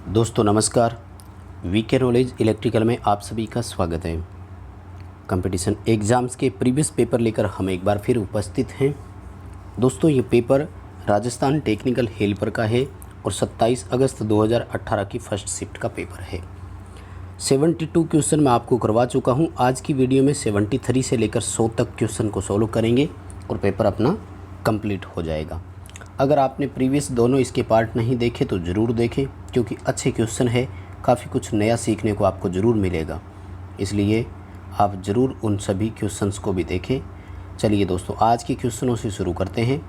दोस्तों नमस्कार। VK knowledge electrical में आप सभी का स्वागत है। कंपटीशन एग्ज़ाम्स के प्रीवियस पेपर लेकर हम एक बार फिर उपस्थित हैं। दोस्तों ये पेपर राजस्थान टेक्निकल हेल्पर का है और 27 अगस्त 2018 की फर्स्ट शिफ्ट का पेपर है। 72 क्वेश्चन मैं आपको करवा चुका हूं। आज की वीडियो में 73 से लेकर 100 तक क्वेश्चन को सॉल्व करेंगे और पेपर अपना कंप्लीट हो जाएगा। अगर आपने प्रीवियस दोनों इसके पार्ट नहीं देखे तो ज़रूर देखें, क्योंकि अच्छे क्वेश्चन है, काफ़ी कुछ नया सीखने को आपको ज़रूर मिलेगा। इसलिए आप ज़रूर उन सभी क्वेश्चंस को भी देखें। चलिए दोस्तों, आज के क्वेश्चनों से शुरू करते हैं।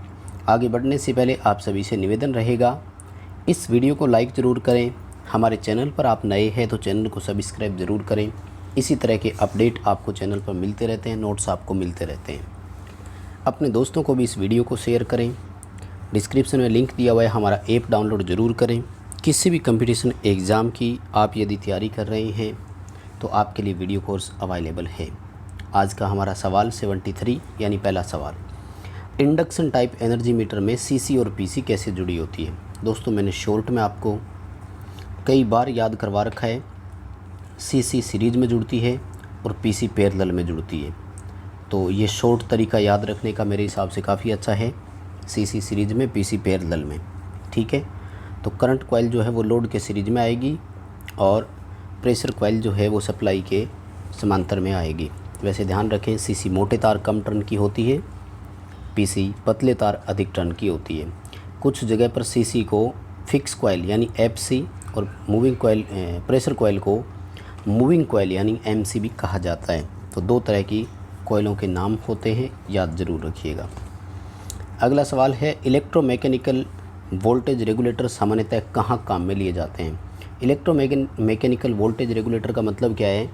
आगे बढ़ने से पहले आप सभी से निवेदन रहेगा, इस वीडियो को लाइक ज़रूर करें। हमारे चैनल पर आप नए हैं तो चैनल को सब्सक्राइब ज़रूर करें। इसी तरह के अपडेट आपको चैनल पर मिलते रहते हैं, नोट्स आपको मिलते रहते हैं। अपने दोस्तों को भी इस वीडियो को शेयर करें। डिस्क्रिप्शन में लिंक दिया हुआ है, हमारा ऐप डाउनलोड ज़रूर करें। किसी भी कंपटीशन एग्ज़ाम की आप यदि तैयारी कर रहे हैं तो आपके लिए वीडियो कोर्स अवेलेबल है। आज का हमारा सवाल 73 यानी पहला सवाल, इंडक्शन टाइप एनर्जी मीटर में सीसी और पीसी कैसे जुड़ी होती है। दोस्तों मैंने शॉर्ट में आपको कई बार याद करवा रखा है। सीसी सीरीज में जुड़ती है और पीसी पैरेलल में जुड़ती है, तो ये शॉर्ट तरीका याद रखने का मेरे हिसाब से काफ़ी अच्छा है। सीसी सीरीज में, पीसी पैरेलल में, ठीक है। तो करंट कॉइल जो है वो लोड के सीरीज में आएगी और प्रेशर कॉइल जो है वो सप्लाई के समांतर में आएगी। वैसे ध्यान रखें, सीसी मोटे तार कम टर्न की होती है, पीसी पतले तार अधिक टर्न की होती है। कुछ जगह पर सीसी को फिक्स कॉइल यानी एफसी और मूविंग कॉइल प्रेशर कॉइल को मूविंग कॉइल यानी एमसी भी कहा जाता है। तो दो तरह की कॉइलों के नाम होते हैं, याद ज़रूर रखिएगा। अगला सवाल है, इलेक्ट्रोमैकेनिकल वोल्टेज रेगुलेटर सामान्यतः कहाँ काम में लिए जाते हैं। इलेक्ट्रोमैकेनिकल वोल्टेज रेगुलेटर का मतलब क्या है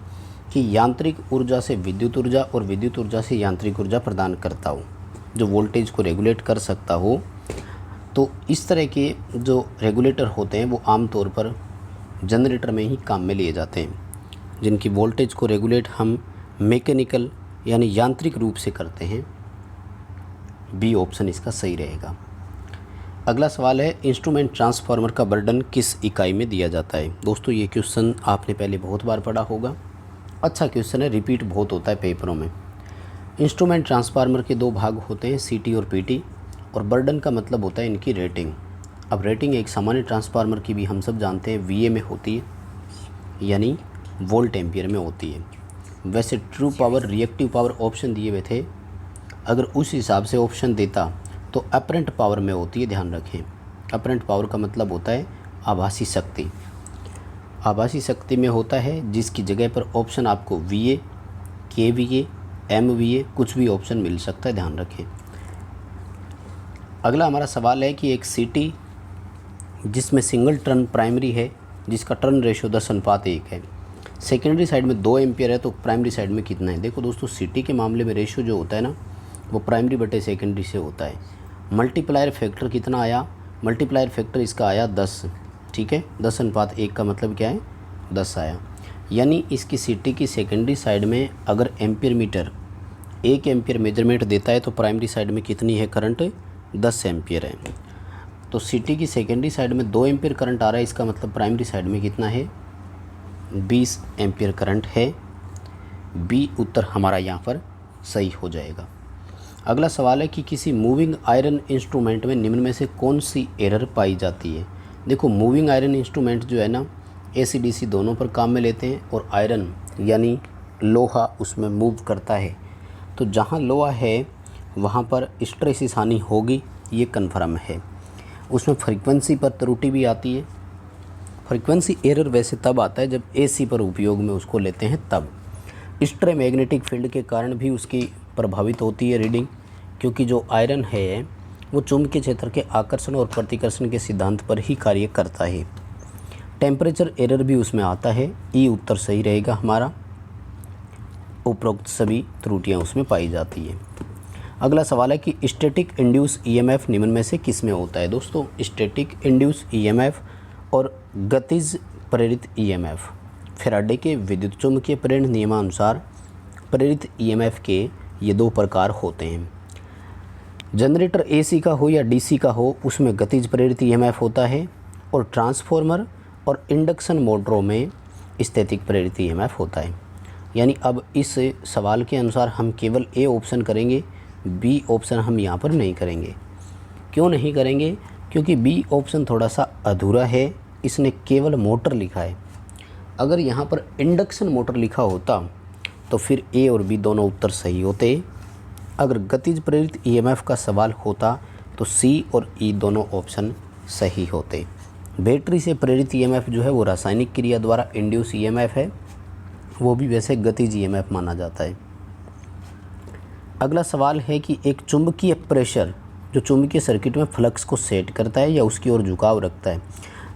कि यांत्रिक ऊर्जा से विद्युत ऊर्जा और विद्युत ऊर्जा से यांत्रिक ऊर्जा प्रदान करता हो, जो वोल्टेज को रेगुलेट कर सकता हो। तो इस तरह के जो रेगुलेटर होते हैं वो आमतौर पर जनरेटर में ही काम में लिए जाते हैं, जिनकी वोल्टेज को रेगुलेट हम मैकेनिकल यानी यांत्रिक रूप से करते हैं। बी ऑप्शन इसका सही रहेगा। अगला सवाल है, इंस्ट्रूमेंट ट्रांसफार्मर का बर्डन किस इकाई में दिया जाता है। दोस्तों ये क्वेश्चन आपने पहले बहुत बार पढ़ा होगा, अच्छा क्वेश्चन है, रिपीट बहुत होता है पेपरों में। इंस्ट्रूमेंट ट्रांसफार्मर के दो भाग होते हैं, सीटी और पीटी, और बर्डन का मतलब होता है इनकी रेटिंग। अब रेटिंग एक सामान्य ट्रांसफार्मर की भी हम सब जानते हैं वीए में होती है, यानी वोल्ट एम्पियर में होती है। वैसे true power, reactive power option दिए हुए थे, अगर उस हिसाब से ऑप्शन देता तो अपरेंट पावर में होती है। ध्यान रखें, अपरेंट पावर का मतलब होता है आभासी शक्ति। आभासी शक्ति में होता है जिसकी जगह पर ऑप्शन आपको वीए, केवीए, एमवीए कुछ भी ऑप्शन मिल सकता है, ध्यान रखें। अगला हमारा सवाल है कि एक सीटी जिसमें सिंगल टर्न प्राइमरी है, जिसका टर्न रेशियो 10:1 है, सेकेंडरी साइड में 2 एम्पियर है, तो प्राइमरी साइड में कितना है। देखो दोस्तों, सीटी के मामले में रेशियो जो होता है ना, वो प्राइमरी बटे सेकेंडरी से होता है। मल्टीप्लायर फैक्टर कितना आया, मल्टीप्लायर फैक्टर इसका आया 10, ठीक है। 10:1 का मतलब क्या है, 10 आया। यानी इसकी सीटी की सेकेंडरी साइड में अगर एम्पियर मीटर 1 एम्पियर मेजरमेंट देता है तो प्राइमरी साइड में कितनी है करंट, 10 एम्पियर है। तो सीटी की सेकेंडरी साइड में 2 एम्पियर करंट आ रहा है, इसका मतलब प्राइमरी साइड में कितना है, 20 एम्पियर करंट है। बी उत्तर हमारा यहाँ पर सही हो जाएगा। अगला सवाल है कि किसी मूविंग आयरन इंस्ट्रूमेंट में निम्न में से कौन सी एरर पाई जाती है। देखो, मूविंग आयरन इंस्ट्रूमेंट जो है ना, एसी डीसी दोनों पर काम में लेते हैं, और आयरन यानी लोहा उसमें मूव करता है। तो जहाँ लोहा है वहाँ पर स्ट्रेसिस हानि होगी, ये कन्फर्म है। उसमें फ्रीक्वेंसी पर त्रुटि भी आती है। फ्रीक्वेंसी एरर वैसे तब आता है जब एसी पर उपयोग में उसको लेते हैं, तब स्ट्रे मैग्नेटिक फील्ड के कारण भी उसकी प्रभावित होती है रीडिंग, क्योंकि जो आयरन है वो चुंबकीय क्षेत्र के आकर्षण और प्रतिकर्षण के सिद्धांत पर ही कार्य करता है। टेम्परेचर एरर भी उसमें आता है। ई उत्तर सही रहेगा हमारा, उपरोक्त सभी त्रुटियां उसमें पाई जाती है। अगला सवाल है कि स्टैटिक इंड्यूस ईएमएफ निम्न में से किस में होता है। दोस्तों, स्टैटिक इंड्यूस ईएमएफ और गतिज प्रेरित ईएमएफ, फैराडे के विद्युत चुम्बकीय प्रेरण नियमानुसार प्रेरित ईएमएफ के ये 2 प्रकार होते हैं। जनरेटर एसी का हो या डीसी का हो, उसमें गतिज प्रेरित ईएमएफ होता है, और ट्रांसफॉर्मर और इंडक्शन मोटरों में स्थैतिक प्रेरित ईएमएफ होता है। यानी अब इस सवाल के अनुसार हम केवल ए ऑप्शन करेंगे, बी ऑप्शन हम यहाँ पर नहीं करेंगे। क्यों नहीं करेंगे? क्योंकि बी ऑप्शन थोड़ा सा अधूरा है, इसने केवल मोटर लिखा है। अगर यहाँ पर इंडक्शन मोटर लिखा होता तो फिर ए और बी दोनों उत्तर सही होते। अगर गतिज प्रेरित ईएमएफ का सवाल होता तो सी और ई दोनों ऑप्शन सही होते। बैटरी से प्रेरित ईएमएफ जो है वो रासायनिक क्रिया द्वारा इंड्यूस ईएमएफ है, वो भी वैसे गतिज ईएमएफ माना जाता है। अगला सवाल है कि एक चुंबकीय प्रेशर जो चुंबकीय सर्किट में फ्लक्स को सेट करता है या उसकी ओर झुकाव रखता है।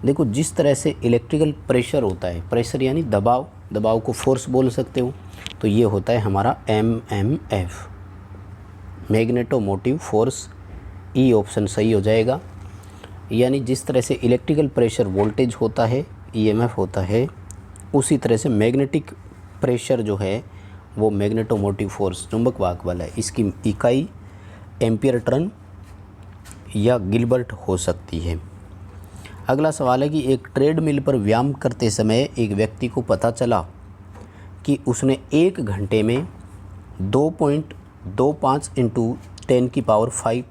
देखो, जिस तरह से इलेक्ट्रिकल प्रेशर होता है, प्रेशर यानी दबाव, दबाव को फोर्स बोल सकते हो, तो ये होता है हमारा MMF, magnetomotive force. E option सही हो जाएगा। यानी जिस तरह से इलेक्ट्रिकल प्रेशर वोल्टेज होता है, ईएमएफ होता है, उसी तरह से मैग्नेटिक प्रेशर जो है वो मैग्नेटोमोटिव फोर्स, चुंबक वाहक बल है। इसकी इकाई एम्पियर टर्न या गिलबर्ट हो सकती है। अगला सवाल है कि एक ट्रेडमिल पर व्यायाम करते समय एक व्यक्ति को पता चला कि उसने 1 घंटे में 2.25 × 10⁵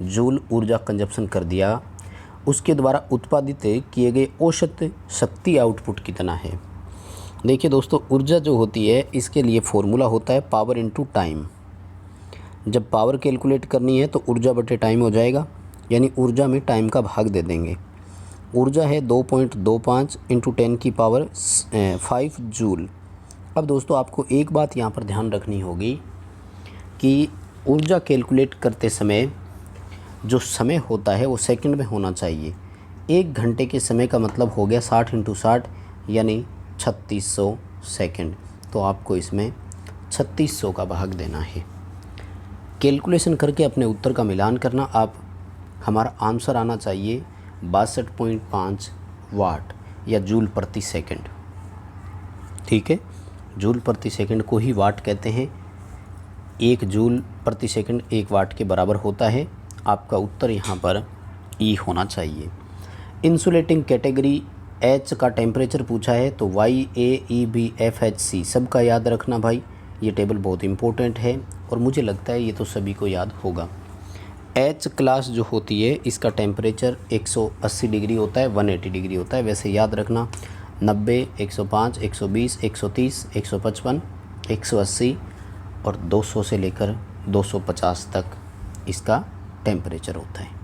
जूल ऊर्जा कंजप्शन कर दिया। उसके द्वारा उत्पादित किए गए औसत शक्ति आउटपुट कितना है? देखिए दोस्तों, ऊर्जा जो होती है इसके लिए फॉर्मूला होता है पावर इनटू टाइम। जब पावर कैलकुलेट करनी है तो ऊर्जा बटे टाइम हो जाएगा, यानी ऊर्जा में टाइम का भाग दे देंगे। ऊर्जा है 2.25 × 10⁵ जूल। अब दोस्तों आपको एक बात यहाँ पर ध्यान रखनी होगी कि ऊर्जा कैलकुलेट करते समय जो समय होता है वो सेकंड में होना चाहिए। 1 घंटे के समय का मतलब हो गया 60 × 60 यानी 3600 सेकंड। तो आपको इसमें 3600 का भाग देना है। कैलकुलेशन करके अपने उत्तर का मिलान करना। आप हमारा आंसर आना चाहिए 62.5 वाट या जूल प्रति सेकंड। ठीक है, जूल प्रति सेकंड को ही वाट कहते हैं। 1 जूल प्रति सेकंड 1 वाट के बराबर होता है। आपका उत्तर यहाँ पर ई होना चाहिए। इंसुलेटिंग कैटेगरी एच का टेम्परेचर पूछा है तो YAEBFHC सबका याद रखना भाई, ये टेबल बहुत इंपॉर्टेंट है और मुझे लगता है ये तो सभी को याद होगा। एच क्लास जो होती है इसका टेम्परेचर 180 डिग्री होता है, 180 डिग्री होता है। वैसे याद रखना 90, 105, 120, 130, 155, 180 और 200 से लेकर 250 तक इसका टेम्परेचर होता है।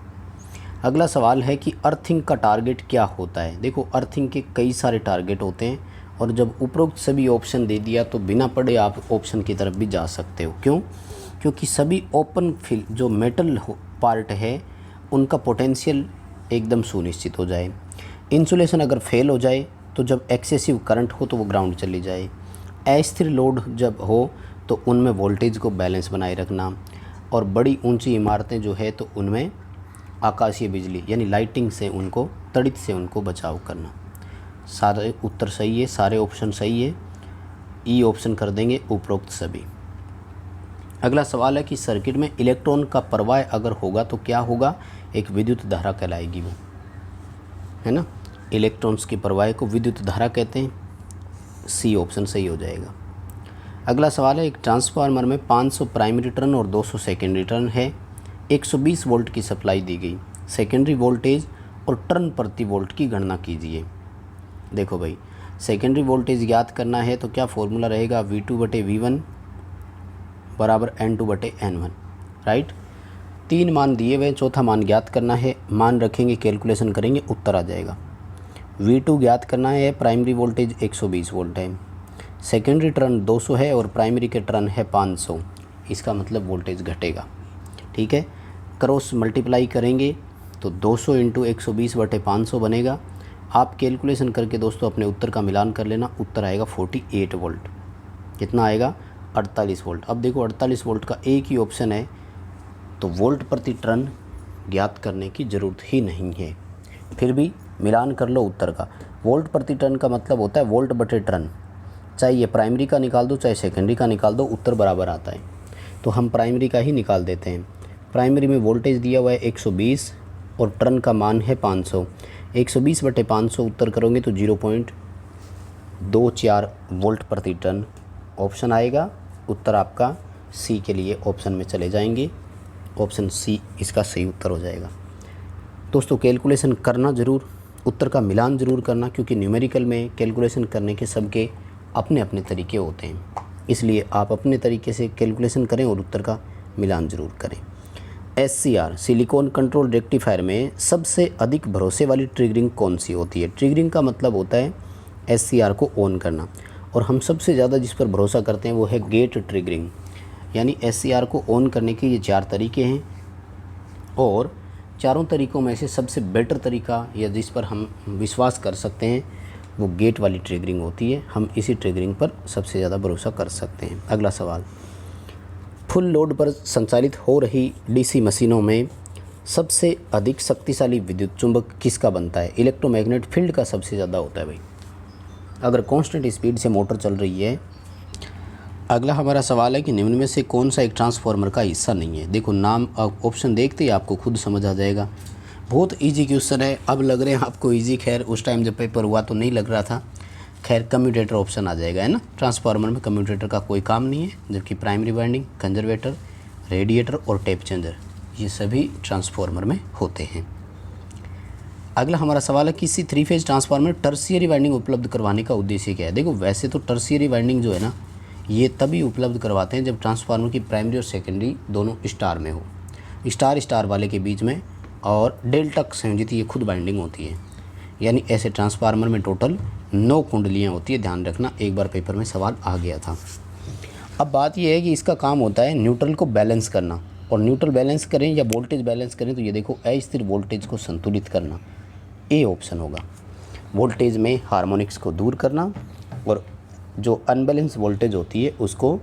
अगला सवाल है कि अर्थिंग का टारगेट क्या होता है। देखो, अर्थिंग के कई सारे टारगेट होते हैं और जब उपरोक्त सभी ऑप्शन दे दिया तो बिना पढ़े आप ऑप्शन की तरफ भी जा सकते हो। क्यों? क्योंकि सभी ओपन फिल जो मेटल पार्ट है उनका पोटेंशियल एकदम सुनिश्चित हो जाए। इंसुलेशन अगर फेल हो जाए तो जब एक्सेसिव करंट हो तो वो ग्राउंड चली जाए। अस्थिर लोड जब हो तो उनमें वोल्टेज को बैलेंस बनाए रखना। और बड़ी ऊंची इमारतें जो है तो उनमें आकाशीय बिजली यानी लाइटिंग से उनको, तड़ित से उनको बचाव करना। सारे उत्तर सही है, सारे ऑप्शन सही है। ई ऑप्शन कर देंगे उपरोक्त सभी। अगला सवाल है कि सर्किट में इलेक्ट्रॉन का प्रवाह अगर होगा तो क्या होगा? एक विद्युत धारा कहलाएगी वो, है ना। इलेक्ट्रॉन्स की प्रवाह को विद्युत धारा कहते हैं। सी ऑप्शन सही हो जाएगा। अगला सवाल है, एक ट्रांसफार्मर में 500 प्राइमरी टर्न और 200 सेकेंडरी टर्न है। 120 वोल्ट की सप्लाई दी गई। सेकेंडरी वोल्टेज और टर्न प्रति वोल्ट की गणना कीजिए। देखो भाई, सेकेंडरी वोल्टेज ज्ञात करना है तो क्या फॉर्मूला रहेगा? V2/V1 बराबर N2/N1, राइट। 3 मान दिए हुए, चौथा मान ज्ञात करना है। मान रखेंगे, कैलकुलेशन करेंगे, उत्तर आ जाएगा। V2 ज्ञात करना है, प्राइमरी वोल्टेज 120 वोल्ट है, सेकेंडरी टर्न 200 है और प्राइमरी के टर्न है 500। इसका मतलब वोल्टेज घटेगा। ठीक है, क्रॉस मल्टीप्लाई करेंगे तो 200 × 120/500 बनेगा। आप कैलकुलेशन करके दोस्तों अपने उत्तर का मिलान कर लेना। उत्तर आएगा 48 वोल्ट। कितना आएगा? 48 वोल्ट। अब देखो 48 वोल्ट का एक ही ऑप्शन है तो वोल्ट प्रति टर्न ज्ञात करने की ज़रूरत ही नहीं है। फिर भी मिलान कर लो उत्तर का। वोल्ट प्रति टर्न का मतलब होता है वोल्ट बटे टर्न। चाहे ये प्राइमरी का निकाल दो चाहे सेकेंडरी का निकाल दो, उत्तर बराबर आता है। तो हम प्राइमरी का ही निकाल देते हैं। प्राइमरी में वोल्टेज दिया हुआ है 120 और टर्न का मान है 500। 120/500 उत्तर करोगे तो 0.24 वोल्ट प्रति टन ऑप्शन आएगा। उत्तर आपका सी के लिए ऑप्शन में चले जाएंगे। ऑप्शन सी इसका सही उत्तर हो जाएगा। दोस्तों कैलकुलेशन करना ज़रूर, उत्तर का मिलान ज़रूर करना, क्योंकि न्यूमेरिकल में कैलकुलेशन करने के सबके अपने अपने तरीके होते हैं, इसलिए आप अपने तरीके से कैलकुलेशन करें और उत्तर का मिलान ज़रूर करें। SCR सिलिकॉन कंट्रोल रेक्टिफायर में सबसे अधिक भरोसे वाली ट्रिगरिंग कौन सी होती है? ट्रिगरिंग का मतलब होता है SCR को ऑन करना, और हम सबसे ज़्यादा जिस पर भरोसा करते हैं वो है गेट ट्रिगरिंग। यानी SCR को ऑन करने के ये 4 तरीके हैं, और चारों तरीक़ों में से सबसे बेटर तरीका या जिस पर हम विश्वास कर सकते हैं वो गेट वाली ट्रिगरिंग होती है। हम इसी ट्रिगरिंग पर सबसे ज़्यादा भरोसा कर सकते हैं। अगला सवाल, फुल लोड पर संचालित हो रही DC मशीनों में सबसे अधिक शक्तिशाली विद्युत चुंबक किसका बनता है? इलेक्ट्रोमैग्नेट फील्ड का सबसे ज़्यादा होता है भाई, अगर कांस्टेंट स्पीड से मोटर चल रही है। अगला हमारा सवाल है कि निम्न में से कौन सा एक ट्रांसफार्मर का हिस्सा नहीं है? देखो नाम ऑप्शन देखते ही आपको खुद समझ आ जाएगा। बहुत इजी क्वेश्चन है, अब लग रहे हैं आपको इजी, खैर उस टाइम जब पेपर हुआ तो नहीं लग रहा था। खैर कम्यूटेटर ऑप्शन आ जाएगा, है ना। ट्रांसफार्मर में कम्यूटेटर का कोई काम नहीं है, जबकि प्राइमरी वाइंडिंग, कंजर्वेटर, रेडिएटर और टेप चेंजर ये सभी ट्रांसफार्मर में होते हैं। अगला हमारा सवाल है, किसी 3 फेज ट्रांसफार्मर टर्शियरी वाइंडिंग उपलब्ध करवाने का उद्देश्य क्या है? देखो वैसे तो टर्शियरी वाइंडिंग जो है ना, ये तभी उपलब्ध करवाते हैं जब ट्रांसफार्मर की प्राइमरी और सेकेंडरी दोनों स्टार में हो, स्टार स्टार वाले के बीच में, और डेल्टा संयोजित ये खुद वाइंडिंग होती है। यानी ऐसे ट्रांसफार्मर में टोटल 9 कुंडलियाँ होती है, ध्यान रखना, एक बार पेपर में सवाल आ गया था। अब बात यह है कि इसका काम होता है न्यूट्रल को बैलेंस करना, और न्यूट्रल बैलेंस करें या वोल्टेज बैलेंस करें तो ये देखो अस्थिर वोल्टेज को संतुलित करना, ए ऑप्शन होगा। वोल्टेज में हार्मोनिक्स को दूर करना और जो अनबैलेंस वोल्टेज होती है उसको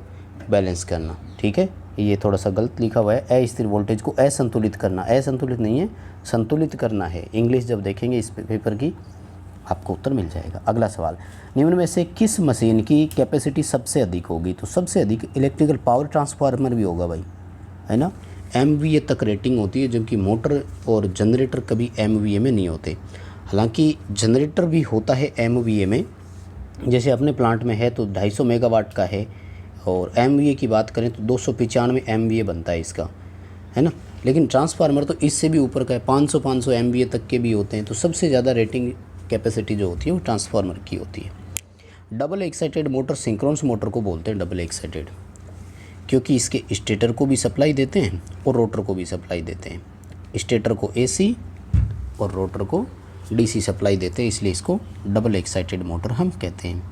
बैलेंस करना, ठीक है। ये थोड़ा सा गलत लिखा हुआ है, अस्थिर वोल्टेज को असंतुलित करना, असंतुलित नहीं है, संतुलित करना है। इंग्लिश जब देखेंगे इस पेपर की आपको उत्तर मिल जाएगा। अगला सवाल, निम्न में से किस मशीन की कैपेसिटी सबसे अधिक होगी? तो सबसे अधिक इलेक्ट्रिकल पावर ट्रांसफार्मर भी होगा भाई, है ना। MVA तक रेटिंग होती है, जबकि मोटर और जनरेटर कभी MVA में नहीं होते। हालांकि जनरेटर भी होता है MVA में, जैसे अपने प्लांट में है तो 250 मेगावाट का है, और MVA की बात करें तो 295 MVA बनता है इसका, है ना। लेकिन ट्रांसफार्मर तो इससे भी ऊपर का है, 500 MVA तक के भी होते हैं। तो सबसे ज़्यादा रेटिंग कैपेसिटी जो होती है वो ट्रांसफार्मर की होती है। Double excited motor synchronous motor को बोलते हैं डबल एक्साइटेड, क्योंकि इसके स्टेटर को भी सप्लाई देते हैं और रोटर को भी सप्लाई देते हैं। स्टेटर को AC और रोटर को DC सप्लाई देते हैं, इसलिए इसको डबल एक्साइटेड मोटर हम कहते हैं।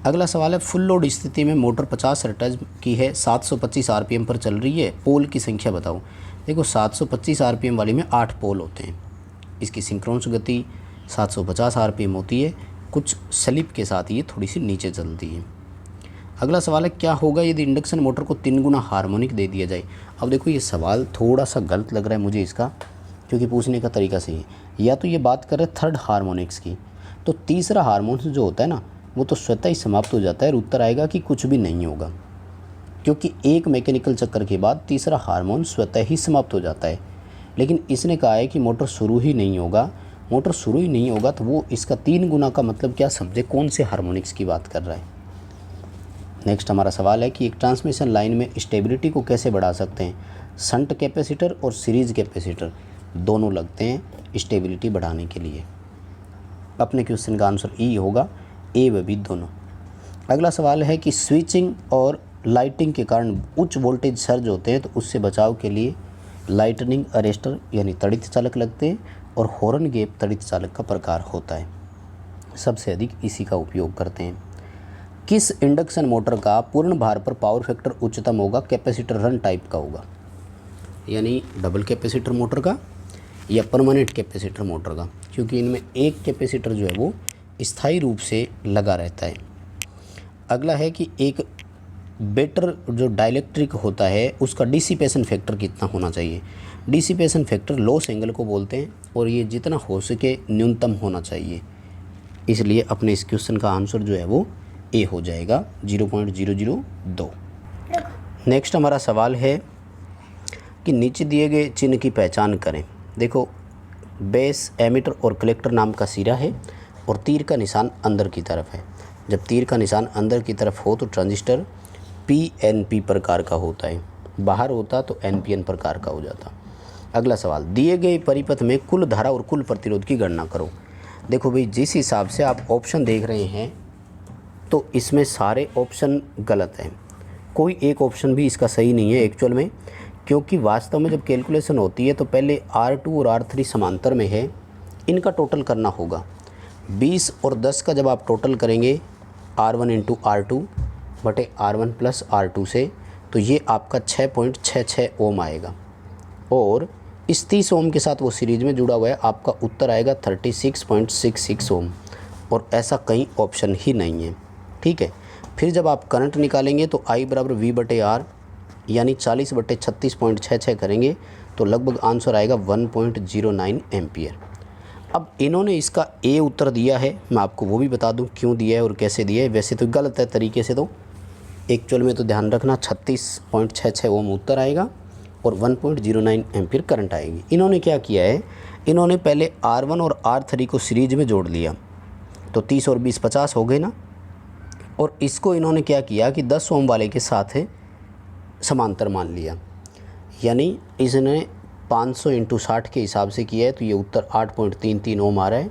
अगला सवाल है, फुल लोड स्थिति में मोटर 50 रटज की है, 725 RPM पर चल रही है, पोल की संख्या बताओ। देखो 725 RPM वाली में 8 पोल होते हैं। इसकी सिंक्रोनस गति 750 RPM होती है, कुछ स्लिप के साथ ये थोड़ी सी नीचे चलती है। अगला सवाल है, क्या होगा यदि इंडक्शन मोटर को 3 गुना हार्मोनिक दे दिया जाए? अब देखो ये सवाल थोड़ा सा गलत लग रहा है मुझे इसका, क्योंकि पूछने का तरीका सही है। या तो ये बात कर रहे थर्ड हार्मोनिक्स की, तो तीसरा हार्मोनिक्स जो होता है ना वो तो स्वतः ही समाप्त हो जाता है, और उत्तर आएगा कि कुछ भी नहीं होगा, क्योंकि एक मैकेनिकल चक्कर के बाद तीसरा हार्मोन स्वतः ही समाप्त हो जाता है। लेकिन इसने कहा है कि मोटर शुरू ही नहीं होगा, मोटर शुरू ही नहीं होगा, तो वो इसका 3 गुना का मतलब क्या समझे, कौन से हार्मोनिक्स की बात कर रहा है। नेक्स्ट हमारा सवाल है कि एक ट्रांसमिशन लाइन में स्टेबिलिटी को कैसे बढ़ा सकते हैं? शंट कैपेसिटर और सीरीज कैपेसिटर दोनों लगते हैं स्टेबिलिटी बढ़ाने के लिए। अपने क्वेश्चन का आंसर ई होगा, ए व बी दोनों। अगला सवाल है कि स्विचिंग और लाइटिंग के कारण उच्च वोल्टेज सर्ज होते हैं, तो उससे बचाव के लिए लाइटनिंग अरेस्टर यानी तड़ित चालक लगते हैं, और हॉर्न गैप तड़ित चालक का प्रकार होता है। सबसे अधिक इसी का उपयोग करते हैं। किस इंडक्शन मोटर का पूर्ण भार पर पावर फैक्टर उच्चतम होगा? कैपेसिटर रन टाइप का होगा, यानी डबल कैपेसिटर मोटर का या परमानेंट कैपेसिटर मोटर का, क्योंकि इनमें एक कैपेसिटर जो है वो स्थायी रूप से लगा रहता है। अगला है कि एक बेटर जो डाइलेक्ट्रिक होता है उसका डिसिपेशन फैक्टर कितना होना चाहिए? डिसिपेशन फैक्टर लॉस एंगल को बोलते हैं, और ये जितना हो सके न्यूनतम होना चाहिए। इसलिए अपने इस क्वेश्चन का आंसर जो है वो ए हो जाएगा, 0.002। नेक्स्ट हमारा सवाल है कि नीचे दिए गए चिन्ह की पहचान करें। देखो बेस, एमिटर और कलेक्टर नाम का सिरा है और तीर का निशान अंदर की तरफ है। जब तीर का निशान अंदर की तरफ हो तो ट्रांजिस्टर PNP प्रकार का होता है, बाहर होता तो NPN प्रकार का हो जाता। अगला सवाल, दिए गए परिपथ में कुल धारा और कुल प्रतिरोध की गणना करो। देखो भाई, जिस हिसाब से आप ऑप्शन देख रहे हैं तो इसमें सारे ऑप्शन गलत हैं, कोई एक ऑप्शन भी इसका सही नहीं है एक्चुअल में, क्योंकि वास्तव में जब कैलकुलेशन होती है तो पहले R2 और R3 समांतर में है, इनका टोटल करना होगा। 20 और 10 का जब आप टोटल करेंगे R1 इंटू R2 बटे R1 प्लस R2 से, तो ये आपका 6.66 ओम आएगा और इस 30 ओम के साथ वो सीरीज में जुड़ा हुआ है, आपका उत्तर आएगा 36.66 ओम, और ऐसा कहीं ऑप्शन ही नहीं है। ठीक है, फिर जब आप करंट निकालेंगे तो I बराबर V बटे R यानी 40 बटे 36.66 करेंगे तो लगभग आंसर आएगा 1.09 एम्पियर। अब इन्होंने इसका ए उत्तर दिया है, मैं आपको वो भी बता दूं क्यों दिया है और कैसे दिया है। वैसे तो गलत है तरीके से, तो एक्चुअल में तो ध्यान रखना 36.66 ओम उत्तर आएगा और 1.09 एम्पियर करंट आएगी। इन्होंने क्या किया है, इन्होंने पहले R1 और R3 को सीरीज में जोड़ लिया तो 30 और 20 50 हो गए ना, और इसको इन्होंने क्या किया कि 10 ओम वाले के साथ समांतर मान लिया, यानी इसने 500 इंटू 60 के हिसाब से किया है, तो ये उत्तर 8.33 ओम आ रहा है।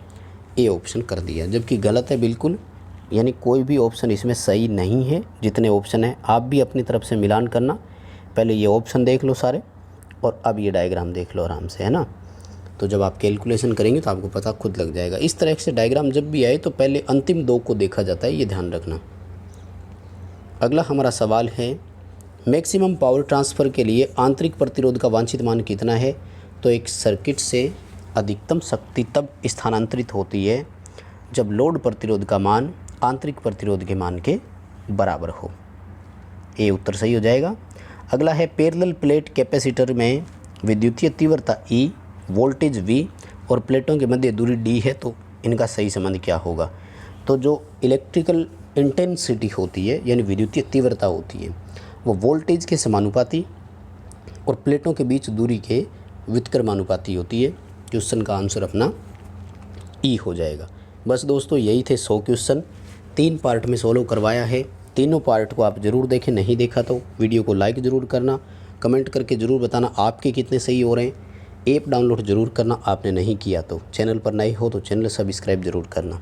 ए ऑप्शन कर दिया, जबकि गलत है बिल्कुल, यानी कोई भी ऑप्शन इसमें सही नहीं है। जितने ऑप्शन हैं आप भी अपनी तरफ से मिलान करना, पहले ये ऑप्शन देख लो सारे और अब ये डायग्राम देख लो आराम से, है ना। तो जब आप कैलकुलेशन करेंगे तो आपको पता खुद लग जाएगा। इस तरह से डायग्राम जब भी आए तो पहले अंतिम दो को देखा जाता है, ये ध्यान रखना। अगला हमारा सवाल है, मैक्सिमम पावर ट्रांसफ़र के लिए आंतरिक प्रतिरोध का वांछित मान कितना है। तो एक सर्किट से अधिकतम शक्ति तब स्थानांतरित होती है जब लोड प्रतिरोध का मान आंतरिक प्रतिरोध के मान के बराबर हो। ये उत्तर सही हो जाएगा। अगला है, पैरेलल प्लेट कैपेसिटर में विद्युतीय तीव्रता E, वोल्टेज V और प्लेटों के मध्य दूरी D है, तो इनका सही संबंध क्या होगा। तो जो इलेक्ट्रिकल इंटेंसिटी होती है यानी विद्युतीय तीव्रता होती है वो वोल्टेज के समानुपाती और प्लेटों के बीच दूरी के व्युत्क्रमानुपाती होती है। क्वेश्चन का आंसर अपना E हो जाएगा। बस दोस्तों, यही थे 100 क्वेश्चन, 3 पार्ट में सोल्व करवाया है। तीनों पार्ट को आप ज़रूर देखें, नहीं देखा तो वीडियो को लाइक ज़रूर करना, कमेंट करके ज़रूर बताना आपके कितने सही हो रहे हैं। ऐप डाउनलोड ज़रूर करना आपने नहीं किया तो, चैनल पर नए हो तो चैनल सब्सक्राइब ज़रूर करना।